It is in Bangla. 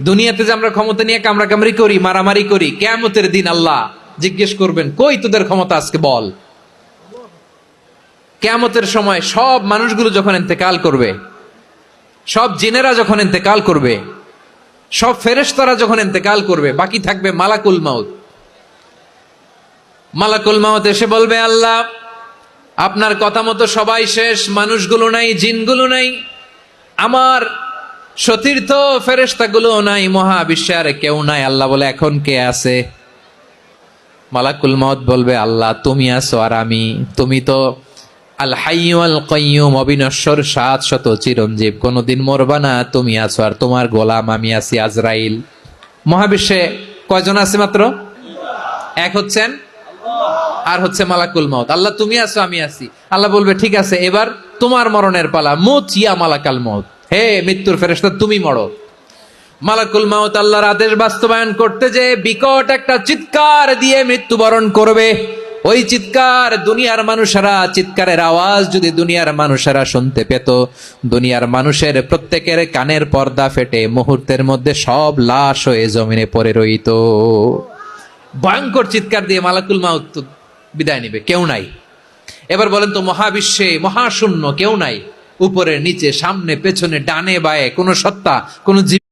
দুনিয়াতে যে আমরা ক্ষমতা নিয়ে কামড়াকামড়ি করি, মারামারি করি, কিয়ামতের দিন আল্লাহ জিজ্ঞেস করবেন, কই তোদের ক্ষমতা আজকে বল। কিয়ামতের সময় সব মানুষগুলো যখন ইন্তেকাল করবে, সব জিনেরা যখন ইন্তেকাল করবে, সব ফেরেশতারা যখন ইন্তেকাল করবে, বাকি থাকবে মালাকুল মাউত। মালাকুল মাউত এসে বলবে, আল্লাহ আপনার কথা মতো সবাই শেষ, মানুষগুলো নাই, জিনগুলো নাই, আমার সতীর্থ ফেরেশতাগুলো নাই, মহাবিশ্বে আর কেউ নাই। আল্লাহ বলে, এখন কে আছে? মালাকুল মাউত বলবে, আল্লাহ তুমি আছো আর আমি। তুমি তো আল হাইয়্যু আল কাইয়্যুম, অবিনশ্বর, শাশ্বত, চিরঞ্জীব, কোনদিন মরবা না, তুমি আছো আর তোমার গোলাম আমি আছি আজরাইল। মহাবিশ্বে কয়জন আছে? মাত্র এক হচ্ছেন, আর হচ্ছে মালাকুল মাউত। আল্লাহ তুমি আছো আমি আছি। আল্লাহ বলবে, ঠিক আছে, এবার তোমার মরণের পালা, মুত ইয়া মালাকাল মাউত, হে মৃত্যুর ফেরেশতা তুমি মরো। মালাকুল মাউত আল্লাহর আদেশ বাস্তবায়ন করতে যে বিকট একটা চিৎকার দিয়ে মৃত্যুবরণ করবে। ওই চিৎকার দুনিয়ার মানুষেরা, চিৎকারের আওয়াজ যদি দুনিয়ার মানুষেরা শুনতে পেত, দুনিয়ার মানুষের প্রত্যেকের কানের পর্দা ফেটে মুহূর্তের মধ্যে সব লাশ হয়ে জমিনে পড়ে রইত। ভয়ঙ্কর চিৎকার দিয়ে মালাকুল মাউত বিদায় নিবে, কেউ নাই। এবার বলেন তো, মহাবিশ্বে মহাশূন্য, কেউ নাই, উপরে নিচে সামনে পেছনে ডানে বায়ে কোনো সত্তা, কোনো জীব